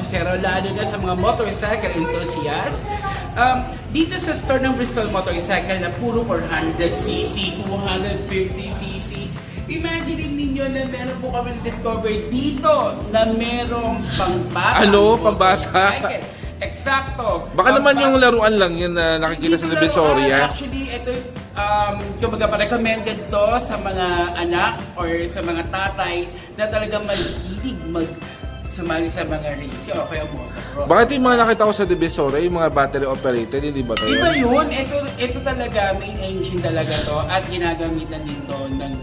Sero, lalo na sa mga motorcycle enthusiasts. Dito sa store ng Bristol Motorcycle na puro 400cc, 250cc, imagine ninyo na meron po kami na-discover dito na merong pangbata. Ano? Pambata? Eksakto. Baka naman yung laruan lang yun na nakikita sa Divisoria. Actually, ito kumbaga pa-recommended to sa mga anak or sa mga tatay na talagang mahilig sumali sa mga race o kaya motocross. Bakit yung mga nakita ko sa Divisoria, yung mga battery operated, hindi ba tayo? Iba yun. Ito talaga, main engine talaga to at ginagamitan din to ng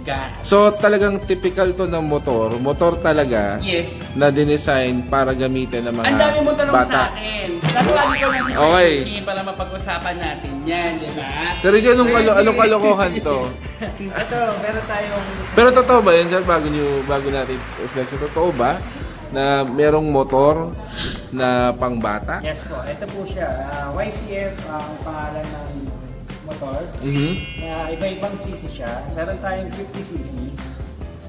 gas. So talagang typical to ng motor talaga. Yes. Na dinesign para gamitin ng mga bata. Ang dami mo tanong sa akin. Natuwagi ko lang si okay. Sir para mapag-usapan natin yan, di ba? Pero dyan, anong kalokohan to? Ito, meron tayong... Pero totoo ba yan, sir? Bago natin reflection, totoo ba na merong motor na pangbata? Yes po. Ito po siya. YCF ang pangalan ng motor. Iba-ibang cc siya. Meron tayong 50cc.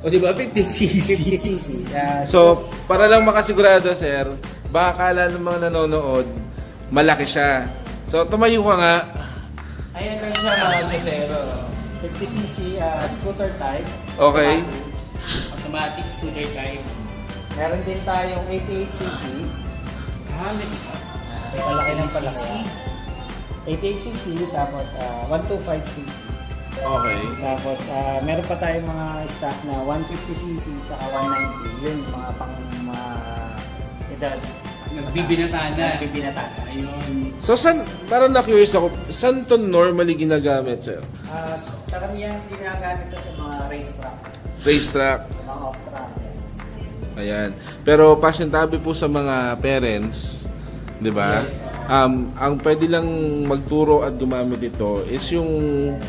O di ba 50cc? 50cc. So, para lang makasigurado, sir, baka akala ng mga nanonood, malaki siya. So, tumayo ka nga. Ayan lang siya mga Sero. 50cc scooter type. Okay. Automatic scooter type. Meron din tayong 88cc. May palaki ng palaki. 88cc, tapos 125cc. Okay. Tapos meron pa tayong mga stock na 150cc saka 190. Yun, mga pang edad. Nagbibinatana. Ayun. So, parang na-curious ako, saan to normally ginagamit, sir? Karamihan ginagamit ito sa mga racetrack. Racetrack. Sa mga off-track. Ayan. Pero pasintabi po sa mga parents, di ba? Yes. Ang pwede lang magturo at gumamit ito is yung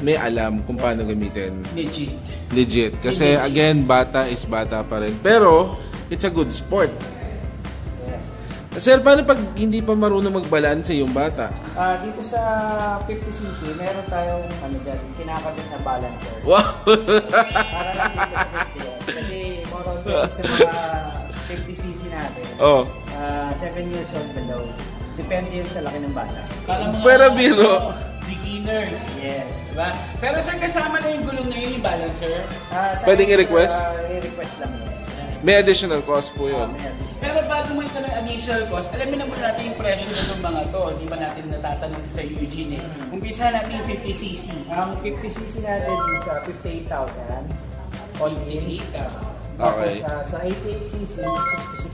may alam kung paano gamitin. Legit. Kasi again, bata is bata pa rin. Pero, it's a good sport. Yes. Sir, paano pag hindi pa marunong magbalanse yung bata? Dito sa 50cc, meron tayong kinakabit na balancer. Wow! Para lang dito sa 50. Kasi more on sa mga 50cc natin. 7 years old below. Depende yun sa laki ng bata. Pero biro. Beginners. Yes. Diba? Pero sir, kasama na yung gulong na yun, yung balancer. Pwedeng i-request? I-request lang yun. May additional cost po yun. Pero bago mo ito ng additional cost, alamin naman natin yung presyo ng mga to. Di ba natin natatanong sa Eugene eh. Umpisa natin yung 50cc. Ang 50cc natin is 58,000. All in. Okay. Sa 88cc,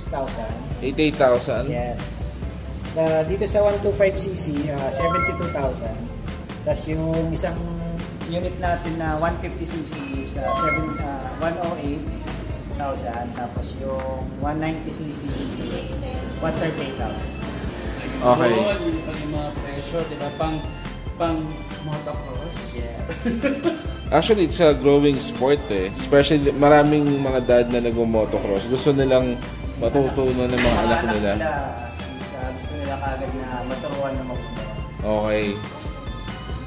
66,000. 88,000? Yes. Dito sa 125cc, 72,000. Tapos yung isang unit natin na 150cc is 108,000. Tapos yung 190cc is 138,000. Okay. Yung mga presyo, di ba? Pang motocross. Yes. Actually, it's a growing sport eh. Especially maraming mga dad na nagmo-motocross. Gusto nilang matutunan ng mga anak nila. Gusto nila kagad na maturuan na mag-motor. Okay.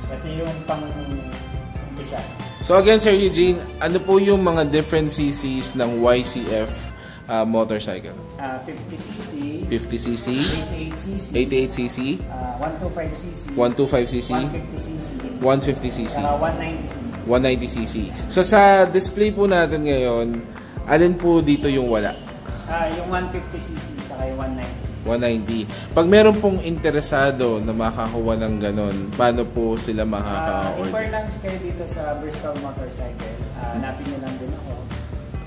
Ito yung pang-umpisa. So again, Sir Eugene, ano po yung mga different CCs ng YCF motorcycle? 50cc, 50cc, 88cc, 88cc, 125cc, 125cc, 150cc, 150cc, 190cc. 190cc. So sa display po natin ngayon, alin po dito yung wala? Yung 150cc saka yung 190cc. 190. Pag meron pong interesado na makakuha ng ganon, paano po sila makaka-order? Inquire lang kayo dito sa Bristol Motorcycle. Hanapin nyo lang din ako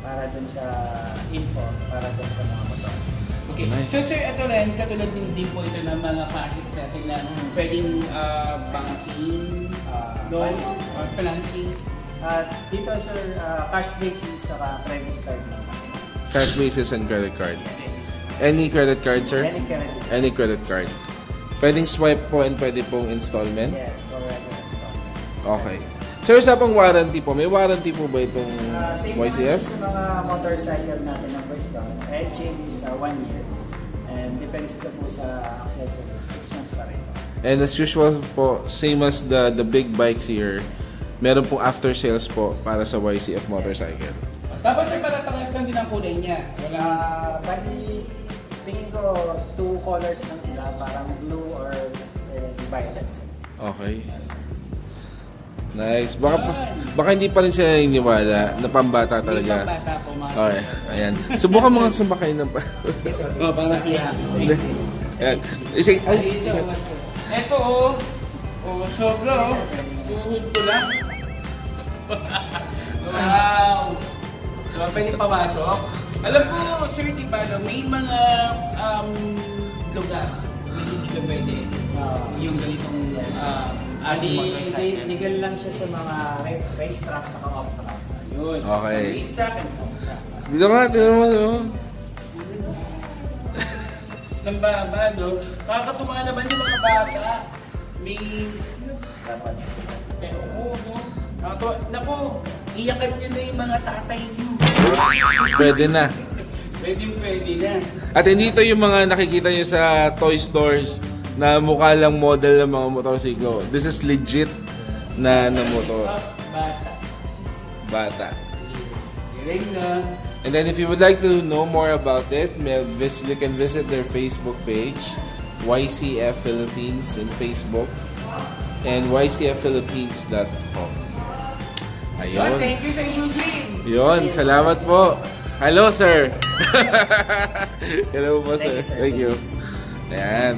para dun sa info, para dun sa mga motor. Okay. Nice. So sir, ito rin, katulad din po ito ng mga classics natin na pwedeng banking, loan, or financing. Dito sir, cash basis saka credit card lang. Cash basis and credit card. Any credit card, sir? Any credit card. Any credit card. Pwedeng swipe po and pwede pong installment? Yes, correct installment. Okay. Sir, sa pang warranty po, may warranty po ba itong YCF? Sa mga motorcycle natin ng Bristol, engine is 1 year. And depends na po sa accessories, 6 months pa rin. And as usual po, same as the big bikes here, meron pong after sales po para sa YCF motorcycle. Tapos sir, patatangas lang din ang kulay niya. Bali, tingin ko 2 colors lang sila, parang blue or violet. Okay. Nice. Baka hindi pa rin sila naniniwala na pambata talaga. Hindi pambata po, mga. Okay, ayan. Subukan mga sumakay ng Para siya. Ayan. Isang, Ito sobra tuhod ko lang. Wow! So, pwede pamasok. Alam ko, sir, di ba, may mga lugar na hindi ka pwede yung ganitong motorcycle. Legal lang siya sa mga racetrack sa off-track. Yun. Okay. Racetrack and off-track. Dito ka, tignan mo. Nang baba, no? Nakakatuwa naman yung mga bata. May... Pero, naku, iyakan nyo na yung mga tatay nyo. Pwede na. Pwede na. At hindi ito yung mga nakikita nyo sa toy stores na mukha lang model ng mga motorsiklo. This is legit na motor. Bata. Galing na. And then if you would like to know more about it, you can visit their Facebook page, YCF Philippines in Facebook, and ycfphilippines.com. Ayun. Thank you, Sir Eugene. Yun, salamat po. Hello, sir. Hello po, sir. Thank you. Ayan.